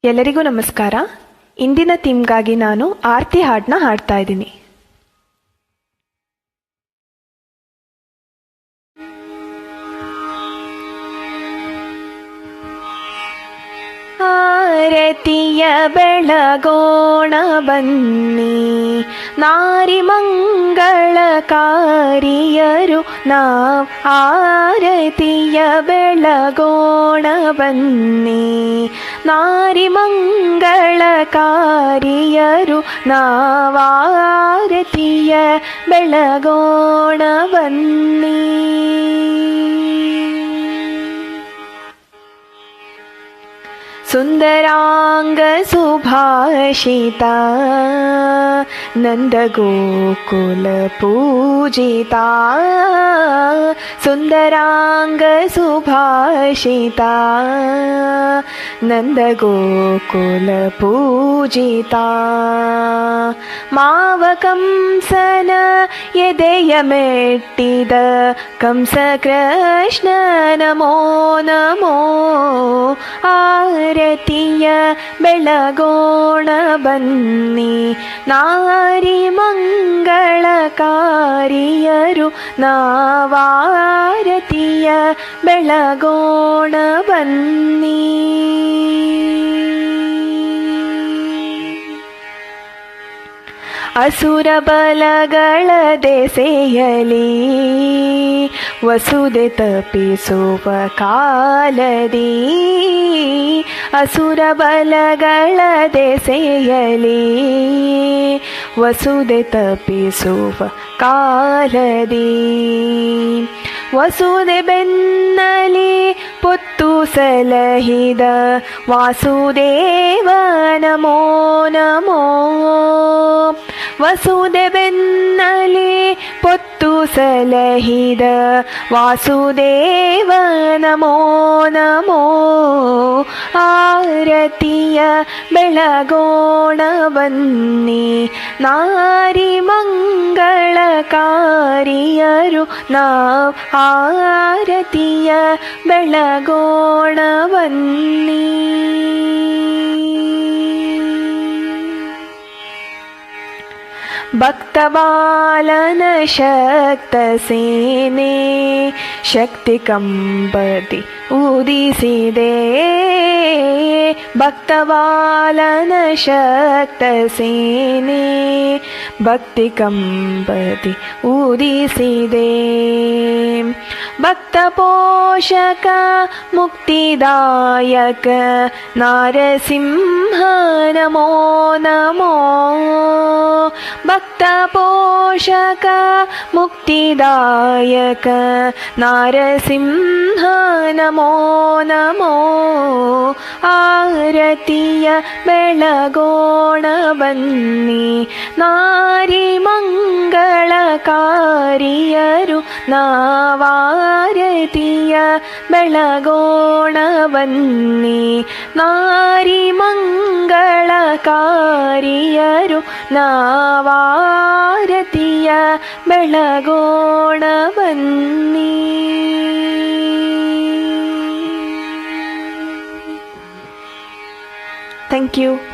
ಎಲ್ಲರಿಗೂ ನಮಸ್ಕಾರ. ಇಂದಿನ ಥೀಮ್ಗಾಗಿ ನಾನು ಆರ್ತಿ ಹಾಡನ್ನ ಹಾಡ್ತಾ ಇದ್ದೀನಿ. ಆರತಿಯ ಬೆಳಗೋಣ ಬನ್ನಿ, ನಾರಿ ಮಂಗಳಕಾರಿಯರು ನಾವ್. ಆರತಿಯ ಬೆಳಗೋಣ ಬನ್ನಿ, ನಾರಿ ಮಂಗಳಕಾರಿಯರು ನಾವ್. ಆರತಿಯ ಬೆಳಗೋಣ ಬನ್ನಿ. ಸುಂದರಾಂಗ ಸುಭಾಷಿತಾ ನಂದಗೋಕುಲ ಪೂಜಿತಾ. ಸುಂದರಾಂಗ ಸುಭಾಷಿತಾ ನಂದಗೋಕುಲ ಪೂಜಿತಾ. ಮಾವ ಕಂಸನ ಎದೆಯ ಮೆಟ್ಟಿದ ಕಂಸ ಕೃಷ್ಣ ನಮೋ ನಮೋ. ಆರತಿಯ ಬೆಳಗೋಣ ಬನ್ನಿ, ನಾರಿ ಮಂಗಳಕಾರಿಯರು ನಾವ್. ಆರತಿಯ ಬೆಳಗೋಣ ಬನ್ನಿ. ಅಸುರ ಬಲಗಳ ದೆಸೆಯಲಿ ವಸುದೆ ತಪ್ಪಿಸುವ ಕಾಲದಿ. ಅಸುರ ಬಲಗಳ ದೆಸೆಯಲಿ ವಸುದೆ ತಪ್ಪಿಸುವ ಕಾಲದಿ. ವಸುದೆ ಬೆನ್ನಲಿ ಪೊತ್ತು ಸಲಹಿದ ವಾಸುದೇವ ನಮೋ ನಮೋ. ವಸುದೆ ಬೆನ್ನಲಿ ಪೊತ್ತು ಸಲಹಿದ ವಾಸುದೇವ ನಮೋ ನಮೋ. ಆರತಿಯ ಬೆಳಗೋಣ ಬನ್ನಿ, ನಾರಿ ಮಂಗಳಕಾರಿಯರು ನಾವ್. ಆರತಿಯ ಬೆಳಗೋಣ ಬನ್ನಿ. ಭಕ್ತ ಬಾಲನ ಶಕ್ತ ಸೇನೆ ಶಕ್ತಿ ಕಂಬದಿ ಉದಿಸಿದೆ. ಭಕ್ತ ಬಾಲನ ಶಕ್ತ ಸೇನೆ ಭಕ್ತಿ ಕಂಬದಿ ಉದಿಸಿದೆ. ಭಕ್ತ ಪೋಷಕ ಮುಕ್ತಿದಾಯಕ ನಾರಸಿಂಹ ನಮೋ ನಮೋ. ಭಕ್ತ ಪೋಷಕ ಮುಕ್ತಿದಾಯಕ ನಾರಸಿಂಹ ನಮೋ ನಮೋ. ಆರತಿಯ ಬೆಳಗೋಣ ಬನ್ನಿ, ನಾರಿ ಮಂಗಳಕಾರಿಯರು ನಾವ್. ಆರತಿಯ ಬೆಳಗೋಣ ಬನ್ನಿ, ನಾರಿ ಮಂಗಳಕಾರಿಯರು ನಾವ್. ಆರತಿಯ ಬೆಳಗೋಣ ಬನ್ನಿ. Thank you.